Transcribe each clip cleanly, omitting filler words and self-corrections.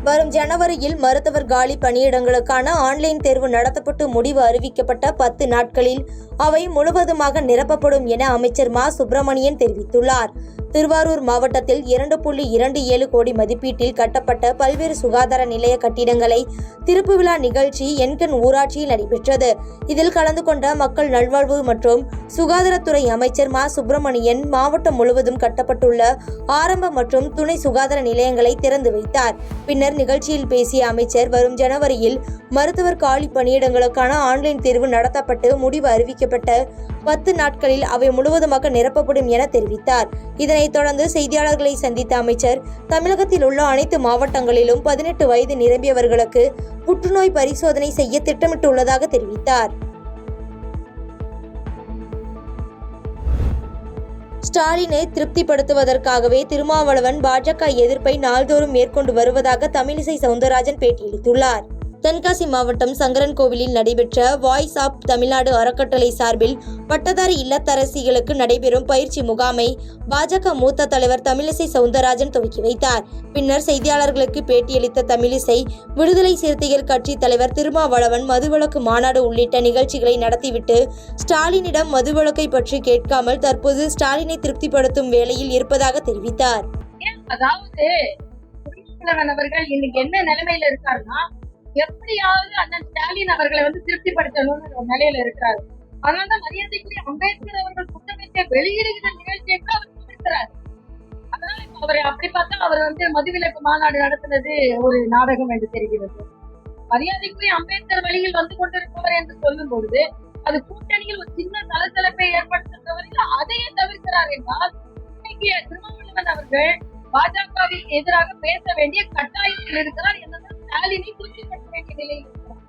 வரும் ஜனவரியில் மருத்துவர் காலி பணியிடங்களுக்கான ஆன்லைன் தேர்வு நடத்தப்பட்டு முடிவு அறிவிக்கப்பட்ட 10 நாட்களில் அவை முழுவதுமாக நிரப்பப்படும் என அமைச்சர் மா சுப்பிரமணியன் தெரிவித்துள்ளார். திருவாரூர் மாவட்டத்தில் 2.27 கோடி மதிப்பீட்டில் கட்டப்பட்ட பல்வேறு சுகாதார நிலைய கட்டிடங்களை திறப்பு விழா நிகழ்ச்சி எண்கண் ஊராட்சியில் நடைபெற்றது. இதில் கலந்து கொண்ட மக்கள் நல்வாழ்வு மற்றும் சுகாதாரத்துறை அமைச்சர் மா சுப்பிரமணியன் மாவட்டம் முழுவதும் கட்டப்பட்டுள்ள ஆரம்ப மற்றும் துணை சுகாதார நிலையங்களை திறந்து வைத்தார். பின்னர் நிகழ்ச்சியில் பேசிய அமைச்சர், வரும் ஜனவரியில் மருத்துவர் காலி பணியிடங்களுக்கான ஆன்லைன் தேர்வு நடத்தப்பட்டு முடிவு அறிவிக்கப்பட்ட 10 நாட்களில் அவை முழுவதுமாக நிரப்பப்படும் என தெரிவித்தார். இதனைத் தொடர்ந்து செய்தியாளர்களை சந்தித்த அமைச்சர், தமிழகத்தில் உள்ள அனைத்து மாவட்டங்களிலும் 18 வயது நிரம்பியவர்களுக்கு புற்றுநோய் பரிசோதனை செய்ய திட்டமிட்டுள்ளதாக தெரிவித்தார். ஸ்டாலினை திருப்திப்படுத்துவதற்காகவே திருமாவளவன் பாஜக எதிர்ப்பை நாள்தோறும் மேற்கொண்டு வருவதாக தமிழிசை சவுந்தரராஜன் பேட்டியளித்துள்ளார். தென்காசி மாவட்டம் சங்கரன்கோவிலில் நடைபெற்ற வாய்ஸ் ஆப் தமிழ்நாடு அறக்கட்டளை சார்பில் பட்டதாரி இல்லத்தரசிகளுக்கு நடைபெறும் பயிற்சி முகாமை பாஜக மூத்த தலைவர் தமிழிசை சவுந்தரராஜன் துவக்கி வைத்தார். பின்னர் செய்தியாளர்களுக்கு பேட்டியளித்த தமிழிசை, விடுதலை சிறுத்தைகள் கட்சி தலைவர் திருமாவளவன் மதுவிலக்கு மாநாடு உள்ளிட்ட நிகழ்ச்சிகளை நடத்திவிட்டு ஸ்டாலினிடம் மதுவிலக்கை பற்றி கேட்காமல் தற்போது ஸ்டாலினை திருப்திப்படுத்தும் வேளையில் இருப்பதாக தெரிவித்தார். அதாவது அவர்கள் இன்னைக்கு என்ன நிலைமையில இருக்காருன்னா, எப்படியாவது அண்ணன் ஸ்டாலின் அவர்களை திருப்திப்படுத்தணும்னு ஒரு நிலையில இருக்கிறாரு. அதனாலதான் மரியாதைக்குரிய அம்பேத்கர் அவர்கள் புத்தகத்தை வெளியிடுகிற நிகழ்ச்சியை கூட அவர் இருக்கிறார். அதனால அவர் அப்படி பார்த்தா அவர் மதுவிலக்கு மாநாடு நடத்தினது ஒரு நாடகம் என்று தெரிகிறது. மரியாதைக்குரிய அம்பேத்கர் வழியில் வந்து கொண்டிருப்பவர் என்று சொல்லும் பொழுது அது கூட்டணியில் ஒரு சின்ன சலசலப்பை ஏற்படுத்துகிறவர்கள் அதையே தவிர்க்கிறார் என்றால், இன்னைக்கு திருமாவளவன் அவர்கள் பாஜகவில் எதிராக பேச வேண்டிய கட்டாயத்தில் இருக்கிறார் என்னதான் ஸ்டாலினை குறிப்பிடப்பட வேண்டிய நிலையில் இருக்கிறார்.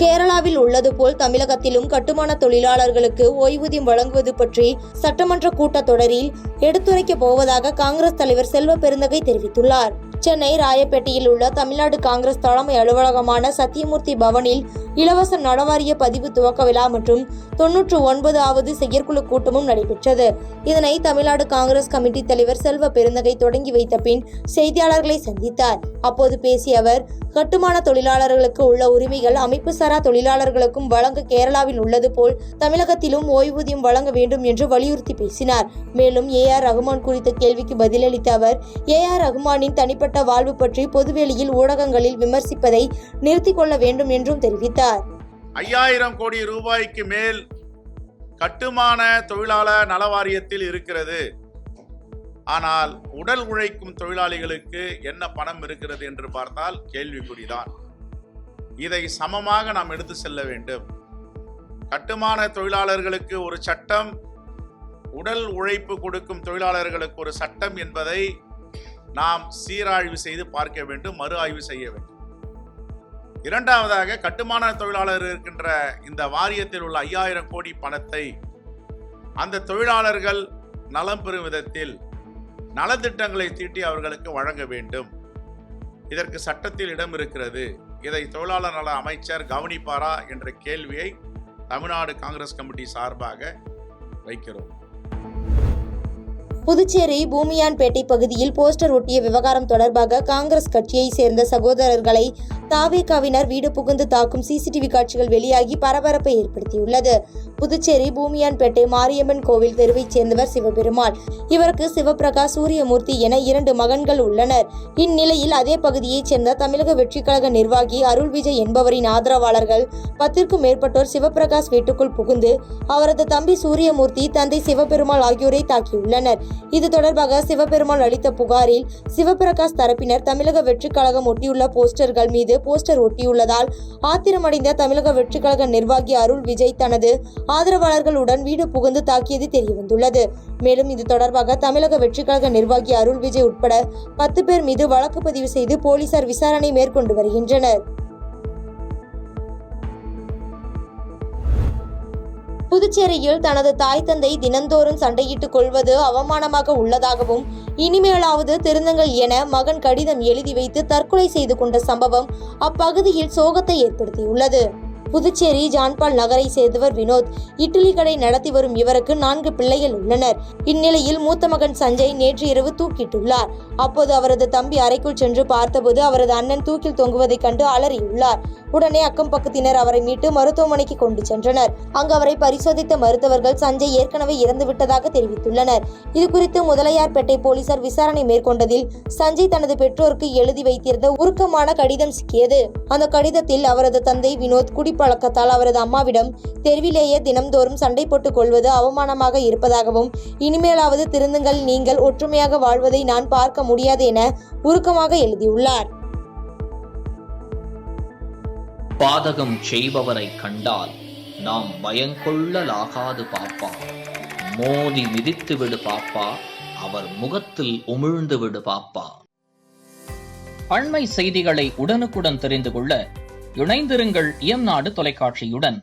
கேரளாவில் உள்ளது போல் தமிழகத்திலும் கட்டுமான தொழிலாளர்களுக்கு ஓய்வூதியம் வழங்குவது பற்றி சட்டமன்ற கூட்டத்தொடரில் எடுத்துரைக்கப் போவதாக காங்கிரஸ் தலைவர் செல்வ பெருந்தகை தெரிவித்துள்ளார். சென்னை ராயப்பேட்டையில் உள்ள தமிழ்நாடு காங்கிரஸ் தலைமை அலுவலகமான சத்தியமூர்த்தி பவனில் இலவச நலவாரிய பதிவு துவக்க விழா மற்றும் 99வது செயற்குழு கூட்டமும் நடைபெற்றது. இதனை தமிழ்நாடு காங்கிரஸ் கமிட்டி தலைவர் செல்வ பெருந்தகை தொடங்கி வைத்த பின் செய்தியாளர்களை சந்தித்தார். அப்போது பேசிய அவர், கட்டுமான தொழிலாளர்களுக்கு உள்ள உரிமைகள் அமைப்பு சாரா தொழிலாளர்களுக்கும் வழங்க கேரளாவில் உள்ளது போல் தமிழகத்திலும் ஓய்வூதியம் வழங்க வேண்டும் என்று வலியுறுத்தி பேசினார். மேலும் AR ரகுமான் குறித்த கேள்விக்கு பதிலளித்த அவர், AR ரகுமானின் தனிப்பட்ட வாழ்வு பற்றி பொதுவெளியில் ஊடகங்களில் விமர்சிப்பதை நிறுத்திக் கொள்ள வேண்டும் என்றும் தெரிவித்தார். 5000 கோடி ரூபாய்க்கு மேல் கட்டுமான தொழிலாளர் நலவாரியத்தில் இருக்கிறது. ஆனால் உடல் உழைக்கும் தொழிலாளிகளுக்கு என்ன பணம் இருக்கிறது என்று பார்த்தால் கேள்விக்குறிதான். இதை சமமாக நாம் எடுத்து செல்ல வேண்டும். கட்டுமான தொழிலாளர்களுக்கு ஒரு சட்டம், உடல் உழைப்பு கொடுக்கும் தொழிலாளர்களுக்கு ஒரு சட்டம் என்பதை நாம் சீராய்வு செய்து பார்க்க வேண்டும், மறு ஆய்வு செய்ய வேண்டும். இரண்டாவதாக, கட்டுமான தொழிலாளர் இருக்கின்ற இந்த வாரியத்தில் உள்ள 5000 கோடி பணத்தை அந்த தொழிலாளர்கள் நலம் பெறும் விதத்தில் நலத்திட்டங்களை தீட்டி அவர்களுக்கு வழங்க வேண்டும். இதற்கு சட்டத்தில் இடம் இருக்கிறது. இதை தொழிலாளர் நல அமைச்சர் கவனிப்பாரா என்ற கேள்வியை தமிழ்நாடு காங்கிரஸ் கமிட்டி சார்பாக வைக்கிறோம். புதுச்சேரி பூமியான்பேட்டை பகுதியில் போஸ்டர் ஒட்டிய விவகாரம் தொடர்பாக காங்கிரஸ் கட்சியை சேர்ந்த சகோதரர்களை தாவேகாவினர் வீடு புகுந்து தாக்கும் CCTV காட்சிகள் வெளியாகி பரபரப்பை ஏற்படுத்தியுள்ளது. புதுச்சேரி பூமியான்பேட்டை மாரியம்மன் கோவில் தெருவைச் சேர்ந்தவர் சிவபெருமாள். இவருக்கு சிவபிரகாஷ், சூரியமூர்த்தி என 2 மகன்கள் உள்ளனர். இந்நிலையில் அதே பகுதியைச் சேர்ந்த தமிழக வெற்றி கழக நிர்வாகி அருள் விஜய் என்பவரின் ஆதரவாளர்கள் 10க்கும் மேற்பட்டோர் சிவபிரகாஷ் வீட்டுக்குள் புகுந்து அவரது தம்பி சூரியமூர்த்தி, தந்தை சிவபெருமாள் ஆகியோரை தாக்கியுள்ளனர். இது தொடர்பாக சிவபெருமாள் அளித்த புகாரில் சிவபிரகாஷ் தரப்பினர் தமிழக வெற்றி கழகம் ஒட்டியுள்ள போஸ்டர்கள் மீது போஸ்டர் ஒட்டியுள்ளதால் ஆத்திரமடைந்த தமிழக வெற்றி கழக நிர்வாகி அருள் விஜய் தனது ஆதரவாளர்களுடன் வீடு புகுந்து தாக்கியது தெரியவந்துள்ளது. மேலும் இது தொடர்பாக தமிழக வெற்றி கழக நிர்வாகி அருள் விஜய் உட்பட 10 பேர் மீது வழக்கு பதிவு செய்து போலீசார் விசாரணை மேற்கொண்டு வருகின்றனர். புதுச்சேரியில் தனது தாய் தந்தை தினந்தோறும் சண்டையிட்டுக் கொள்வது அவமானமாக உள்ளதாகவும், இனிமேலாவது திருந்துங்கள் என மகன் கடிதம் எழுதி வைத்து தற்கொலை செய்து கொண்ட சம்பவம் அப்பகுதியில் சோகத்தை ஏற்படுத்தியுள்ளது. புதுச்சேரி ஜான்பால் நகரை சேர்ந்தவர் வினோத். இட்லி கடை நடத்தி வரும் இவருக்கு 4 பிள்ளைகள் உள்ளனர். இந்நிலையில் மூத்த மகன் சஞ்சய் நேற்று இரவு தூக்கிட்டுள்ளார். அப்போது அவரது தம்பி அறைக்குள் சென்று பார்த்தபோது அவரது அண்ணன் தூக்கில் தொங்குவதைக் கண்டு அலறியுள்ளார். உடனே அக்கம் பக்கத்தினர் அவரை மீட்டு மருத்துவமனைக்கு கொண்டு சென்றனர். அங்கு அவரை பரிசோதித்த மருத்துவர்கள் சஞ்சய் ஏற்கனவே இறந்துவிட்டதாக தெரிவித்துள்ளனர். இதுகுறித்து முதலையார்பேட்டை போலீசார் விசாரணை மேற்கொண்டதில் சஞ்சய் தனது பெற்றோருக்கு எழுதி வைத்திருந்த உருக்கமான கடிதம் சிக்கியது. அந்த கடிதத்தில் அவரது தந்தை வினோத் குடிப்பழக்கத்தால் அவரது அம்மாவிடம் தெருவிலேயே தினம்தோறும் சண்டை போட்டுக் கொள்வது அவமானமாக இருப்பதாகவும், இனிமேலாவது திருந்துங்கள், நீங்கள் ஒற்றுமையாக வாழ்வதை நான் பார்க்க முடியாது என உருக்கமாக எழுதியுள்ளார். பாதகம் செய்பவரை கண்டால் நாம் பயங்கொள்ளலாகாது பாப்பா. மோதி மிதித்து விடு பாப்பா, அவர் முகத்தில் உமிழ்ந்து விடு பாப்பா. அண்மை செய்திகளை உடனுக்குடன் தெரிந்து கொள்ள இணைந்திருங்கள் இயம்நாடு தொலைக்காட்சியுடன்.